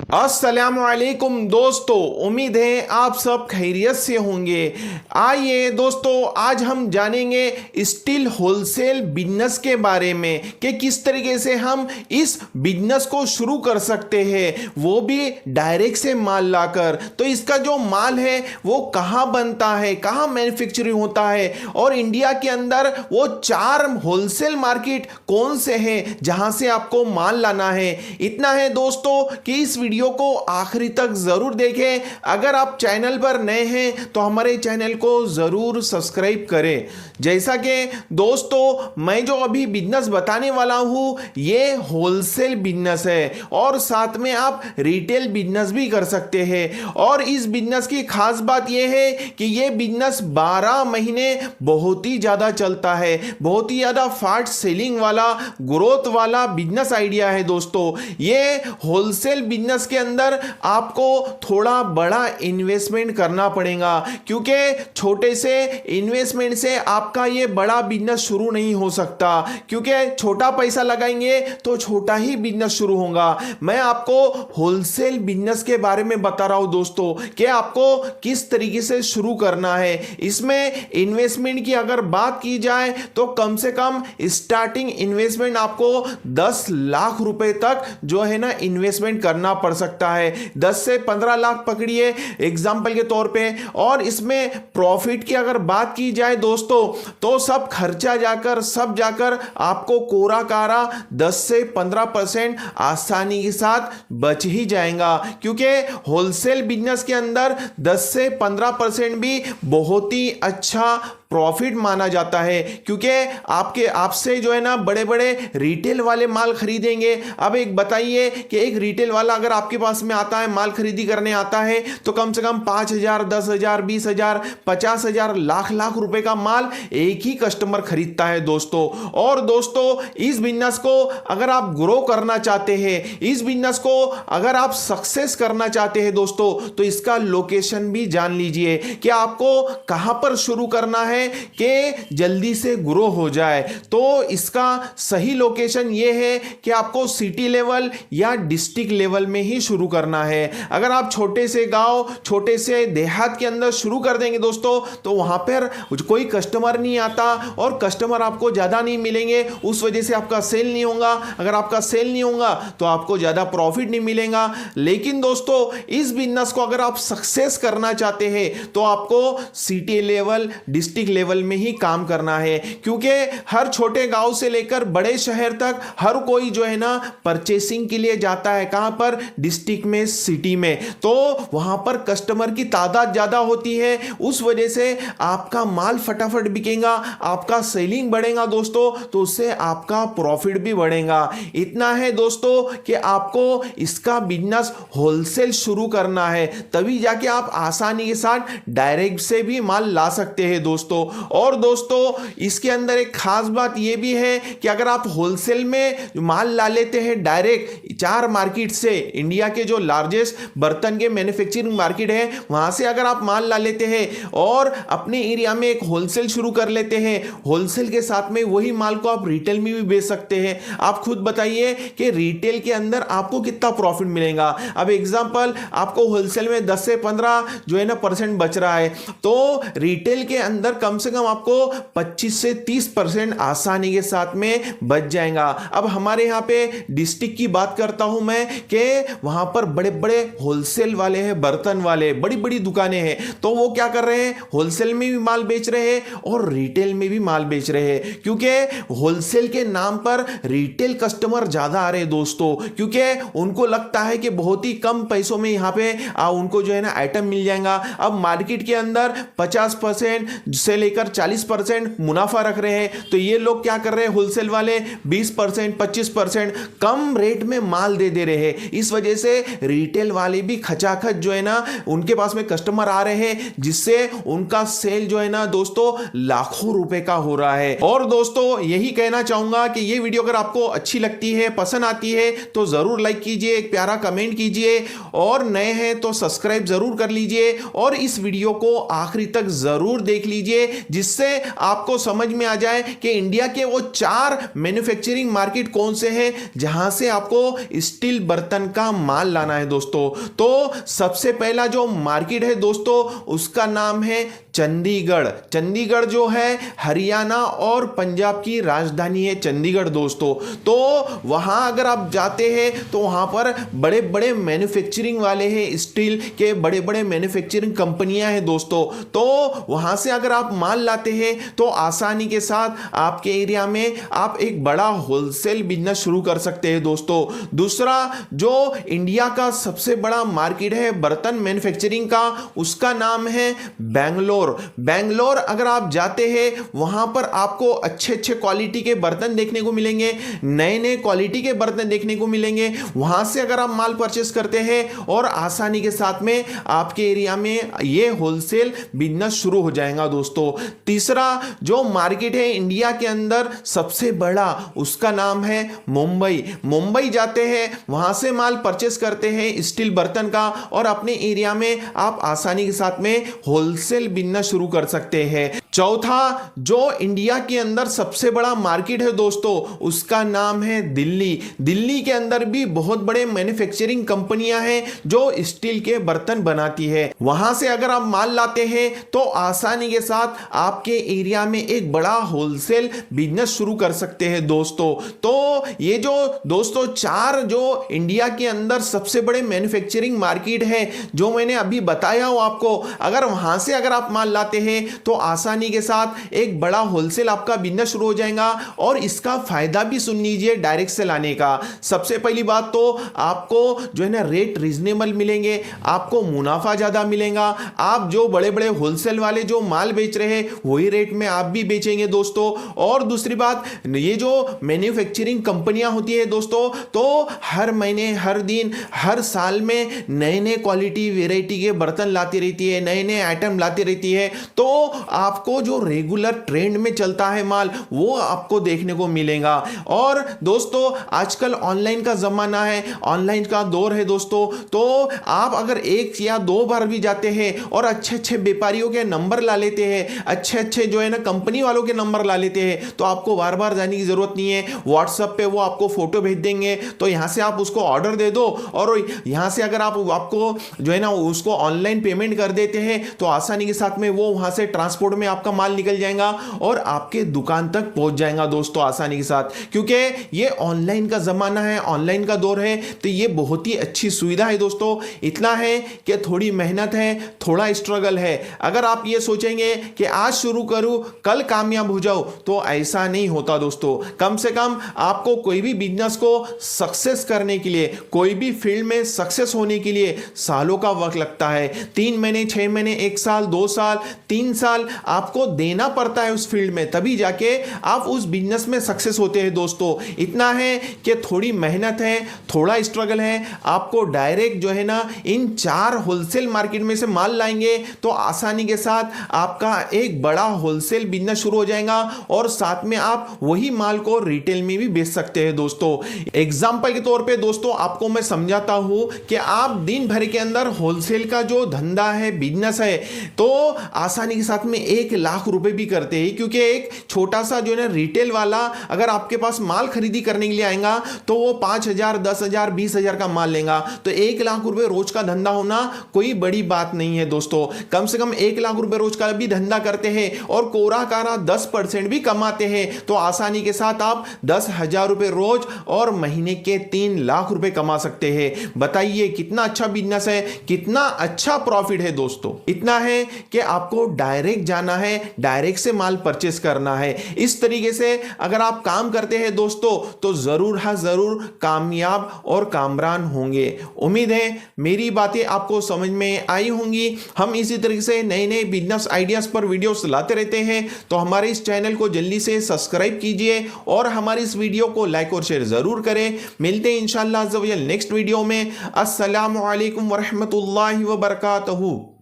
अस्सलामुअलैकुम दोस्तों, उम्मीद है आप सब खैरियत से होंगे। आइए दोस्तों, आज हम जानेंगे स्टील होलसेल बिजनेस के बारे में कि किस तरीके से हम इस बिजनेस को शुरू कर सकते हैं, वो भी डायरेक्ट से माल लाकर। तो इसका जो माल है वो कहाँ बनता है, कहाँ मैन्युफैक्चरिंग होता है और इंडिया के अंदर वो 4 होलसेल मार्केट कौन से हैं जहां से आपको माल लाना है। इतना है दोस्तों कि इस वीडियो को आखिरी तक जरूर देखें। अगर आप चैनल पर नए हैं तो हमारे चैनल को जरूर सब्सक्राइब करें। जैसा कि दोस्तों मैं जो अभी बिजनेस बताने वाला हूं ये होलसेल बिजनेस है और साथ में आप रिटेल बिजनेस भी कर सकते हैं। और इस बिजनेस की खास बात यह है कि ये बिजनेस 12 महीने बहुत ही ज्यादा चलता है, बहुत ही ज्यादा फास्ट सेलिंग वाला, ग्रोथ वाला बिजनेस आइडिया है दोस्तों। ये होलसेल बिजनेस के अंदर आपको थोड़ा बड़ा इन्वेस्टमेंट करना पड़ेगा, क्योंकि छोटे से इन्वेस्टमेंट से आपका ये बड़ा बिजनेस शुरू नहीं हो सकता, क्योंकि छोटा पैसा लगाएंगे तो छोटा ही बिजनेस शुरू होगा। मैं आपको होलसेल बिजनेस के बारे में बता रहा हूं दोस्तों कि आपको किस तरीके से शुरू करना है। इसमें इन्वेस्टमेंट की अगर बात की जाए तो कम से कम स्टार्टिंग इन्वेस्टमेंट आपको 10 लाख रुपए तक जो है ना इन्वेस्टमेंट करना पड़ सकता है। 10 से 15 लाख पकड़िए एग्जाम्पल के तौर पे। और इसमें प्रॉफिट की अगर बात की जाए दोस्तों तो सब खर्चा जाकर आपको कोरा कारा 10 से 15% आसानी के साथ बच ही जाएगा, क्योंकि होलसेल बिजनेस के अंदर 10 से 15% भी बहुत ही अच्छा प्रॉफिट माना जाता है, क्योंकि आपसे जो है ना बड़े बड़े रिटेल वाले माल खरीदेंगे। अब एक बताइए कि एक रिटेल वाला अगर आपके पास में आता है, माल खरीदी करने आता है, तो कम से कम 5,000, 10,000, 20,000, 50,000, लाख रुपए का माल एक ही कस्टमर खरीदता है दोस्तों। और दोस्तों इस बिजनेस को अगर आप ग्रो करना चाहते हैं, इस बिजनेस को अगर आप सक्सेस करना चाहते हैं दोस्तों, तो इसका लोकेशन भी जान लीजिए कि आपको कहां पर शुरू करना है कि जल्दी से ग्रो हो जाए। तो इसका सही लोकेशन यह है कि आपको सिटी लेवल या डिस्ट्रिक्ट लेवल में ही शुरू करना है। अगर आप छोटे से गांव, छोटे से देहात के अंदर शुरू कर देंगे दोस्तों, तो वहां पर कोई कस्टमर नहीं आता और कस्टमर आपको ज्यादा नहीं मिलेंगे, उस वजह से आपका सेल नहीं होगा। अगर आपका सेल नहीं होगा तो आपको ज्यादा प्रॉफिट नहीं मिलेगा। लेकिन दोस्तों इस बिजनेस को अगर आप सक्सेस करना चाहते हैं तो आपको सिटी लेवल, डिस्ट्रिक्ट लेवल में ही काम करना है, क्योंकि हर छोटे गांव से लेकर बड़े शहर तक हर कोई जो है ना परचेसिंग के लिए जाता है। कहां पर? डिस्ट्रिक्ट में, सिटी में। तो वहां पर कस्टमर की तादाद ज्यादा होती है, उस वजह से आपका माल फटाफट बिकेगा, आपका सेलिंग बढ़ेगा दोस्तों, तो उससे आपका प्रॉफिट भी बढ़ेगा। इतना है दोस्तों कि आपको इसका बिजनेस होलसेल शुरू करना है, तभी जाके आप आसानी के साथ डायरेक्ट से भी माल ला सकते हैं दोस्तों। और दोस्तों इसके अंदर एक खास बात यह भी है कि अगर आप होलसेल में माल ला लेते हैं डायरेक्ट 4 मार्केट से, इंडिया के जो लार्जेस्ट बर्तन के मैन्युफैक्चरिंग मार्केट है वहां से अगर आप माल ला लेते हैं और अपने एरिया में एक होलसेल शुरू कर लेते हैं, होलसेल के साथ में वही माल को आप रिटेल में भी बेच सकते हैं। आप खुद बताइए कि रिटेल के अंदर आपको कितना प्रॉफिट मिलेगा। अब एग्जांपल आपको होलसेल में 10 से 15 जो है ना % बच रहा है, तो रिटेल के अंदर कम से कम आपको 25 से 30% आसानी के साथ में बच जाएगा। अब हमारे यहां पे डिस्ट्रिक्ट की बात करता हूं मैं कि वहां पर बड़े बड़े होलसेल वाले हैं, बर्तन वाले, बड़ी बड़ी दुकानें हैं, तो वो क्या कर रहे हैं, होलसेल में भी माल बेच रहे हैं और रिटेल में भी माल बेच रहे हैं, क्योंकि होलसेल के नाम पर रिटेल कस्टमर ज्यादा आ रहे हैं दोस्तों, क्योंकि उनको लगता है कि बहुत ही कम पैसों में यहां पे उनको जो है ना आइटम मिल जाएगा। अब मार्केट के अंदर 50% से लेकर 40% मुनाफा रख रहे हैं, तो ये लोग क्या कर रहे हैं, होलसेल वाले 20%, 25% कम रेट में माल दे रहे हैं। इस वजह से रिटेल वाले भी खचाखच जो है ना उनके पास में कस्टमर आ रहे हैं, जिससे उनका सेल जो है ना दोस्तों लाखों रुपए का हो रहा है। और दोस्तों यही कहना चाहूंगा कि ये वीडियो अगर आपको अच्छी लगती है, पसंद आती है, तो जरूर लाइक कीजिए, एक प्यारा कमेंट कीजिए, और नए हैं तो सब्सक्राइब जरूर कर लीजिए और इस वीडियो को आखिरी तक जरूर देख लीजिए, जिससे आपको समझ में आ जाए कि इंडिया के वो 4 मैन्युफैक्चरिंग मार्केट कौन से हैं जहां से आपको स्टील बर्तन का माल लाना है दोस्तों। तो सबसे पहला जो मार्केट है दोस्तों उसका नाम है चंडीगढ़। चंडीगढ़ जो है हरियाणा और पंजाब की राजधानी है चंडीगढ़ दोस्तों। तो वहां अगर आप जाते हैं तो वहां पर बड़े बड़े मैन्युफैक्चरिंग वाले हैं, स्टील के बड़े बड़े मैन्युफैक्चरिंग कंपनियां हैं दोस्तों। तो वहां से अगर आप माल लाते हैं तो आसानी के साथ आपके एरिया में आप एक बड़ा होलसेल बिजनेस शुरू कर सकते हैं दोस्तों। दूसरा जो इंडिया का सबसे बड़ा मार्केट है बर्तन मैन्युफैक्चरिंग का उसका नाम है बेंगलोर। बेंगलोर अगर आप जाते हैं वहां पर आपको अच्छे अच्छे क्वालिटी के बर्तन देखने को मिलेंगे, नए नए क्वालिटी के बर्तन देखने को मिलेंगे। वहां से अगर आप माल परचेस करते हैं और आसानी के साथ में आपके एरिया में ये होलसेल बिजनेस शुरू हो जाएगा दोस्तों। तीसरा जो मार्केट है इंडिया के अंदर सबसे बड़ा उसका नाम है मुंबई। मुंबई जाते हैं वहां से माल परचेस करते हैं स्टील बर्तन का और अपने एरिया में आप आसानी के साथ में होलसेल बिजनेस शुरू कर सकते हैं। चौथा जो इंडिया के अंदर सबसे बड़ा मार्केट है दोस्तों उसका नाम है दिल्ली। दिल्ली के अंदर भी बहुत बड़े मैन्युफैक्चरिंग कंपनियां हैं जो स्टील के बर्तन बनाती है। वहां से अगर आप माल लाते हैं तो आसानी के साथ आपके एरिया में एक बड़ा होलसेल बिजनेस शुरू कर सकते हैं दोस्तों। तो ये जो दोस्तों 4 जो इंडिया के अंदर सबसे बड़े मैन्युफैक्चरिंग मार्केट है जो मैंने अभी बताया हूं आपको, अगर वहां से अगर आप माल लाते हैं तो आसानी के साथ एक बड़ा होलसेल आपका बिजनेस शुरू हो जाएगा। और इसका फायदा भी सुन लीजिए डायरेक्ट से लाने का। सबसे पहली बात तो आपको जो है ना रेट रीजनेबल मिलेंगे, आपको मुनाफा ज्यादा मिलेगा। आप जो बड़े बड़े होलसेल वाले जो माल बेच रहे हैं वही रेट में आप भी बेचेंगे दोस्तों। और दूसरी बात ये जो मैन्युफैक्चरिंग कंपनियां होती है दोस्तों तो हर महीने हर दिन हर साल में नए नए क्वालिटी वेराइटी के बर्तन लाती रहती है, नए नए आइटम लाती रहती है। तो आपको जो रेगुलर ट्रेंड में चलता है माल वो आपको देखने को मिलेगा। और दोस्तों आजकल ऑनलाइन का जमाना है, ऑनलाइन का दौर है दोस्तों। तो आप अगर 1 या 2 बार भी जाते हैं और अच्छे अच्छे व्यापारियों के नंबर ला लेते हैं, अच्छे अच्छे जो है ना कंपनी वालों के नंबर ला लेते हैं, तो आपको बार बार जाने की जरूरत नहीं है। व्हाट्सएप पे वो आपको फोटो भेज देंगे तो यहां से आप उसको ऑर्डर दे दो और यहां से अगर आपको जो है ना उसको ऑनलाइन पेमेंट कर देते हैं तो आसानी के साथ में वो वहां से ट्रांसपोर्ट में आपका माल निकल जाएगा और आपके दुकान तक पहुंच जाएगा दोस्तों आसानी के साथ। क्योंकि ये ऑनलाइन का जमाना है, ऑनलाइन का दौर है, तो ये बहुत ही अच्छी सुविधा है दोस्तों। इतना है कि थोड़ी मेहनत है, थोड़ा स्ट्रगल है। अगर आप ये सोचेंगे कि आज शुरू करूं कल कामयाब हो जाओ तो ऐसा नहीं होता दोस्तों। कम से कम आपको कोई भी बिजनेस को सक्सेस करने के लिए, कोई भी फील्ड में सक्सेस होने के लिए सालों का वक्त लगता है। 3 महीने 6 महीने 1 साल 2 साल 3 साल आपको देना पड़ता है उस फील्ड में, तभी जाके आप उस बिजनेस में सक्सेस होते हैं दोस्तों। इतना है कि थोड़ी मेहनत है, थोड़ा स्ट्रगल है। आपको डायरेक्ट जो है ना इन 4 होलसेल मार्केट में से माल लाएंगे तो आसानी के साथ आपका एक बड़ा होलसेल बिजनेस शुरू हो जाएगा और साथ में आप वही माल को रिटेल में भी बेच सकते हैं दोस्तों। एग्जांपल के तौर पे दोस्तों आपको मैं समझाता हूं कि आप दिन भर के अंदर होलसेल का जो धंधा है, बिजनेस है, तो आसानी के साथ में 1 लाख रुपए भी करते हैं। क्योंकि एक छोटा सा जो है ना रिटेल वाला अगर आपके पास माल खरीदी करने के लिए आएगा तो वो 5,000 10,000 20,000 का माल लेगा। तो 1 लाख रुपए रोज का धंधा होना कोई बड़ी बात नहीं है दोस्तों। कम से कम 1 लाख रुपए रोज का भी धंधा करते हैं और कोरा कारा 10% भी कमाते हैं तो आसानी के साथ आप 10,000 रुपए रोज और महीने के 3 लाख रुपए कमा सकते हैं। बताइए कितना अच्छा बिजनेस है, कितना अच्छा प्रॉफिट है दोस्तों। इतना है कि आपको डायरेक्ट जाना है, डायरेक्ट से माल परचेस करना है। इस तरीके से अगर आप काम करते हैं दोस्तों तो जरूर जरूर कामयाब और कामरान होंगे। उम्मीद है मेरी बातें आपको समझ में आई होंगी। हम इसी तरीके से नए नए बिजनेस आइडियाज पर वीडियोस लाते रहते हैं, तो हमारे इस चैनल को जल्दी से सब्सक्राइब कीजिए और हमारी इस वीडियो को लाइक और शेयर जरूर करें। मिलते हैं इंशाअल्लाह नेक्स्ट वीडियो में। अस्सलामु अलैकुम वरहमतुल्लाहि वबरकातुहू।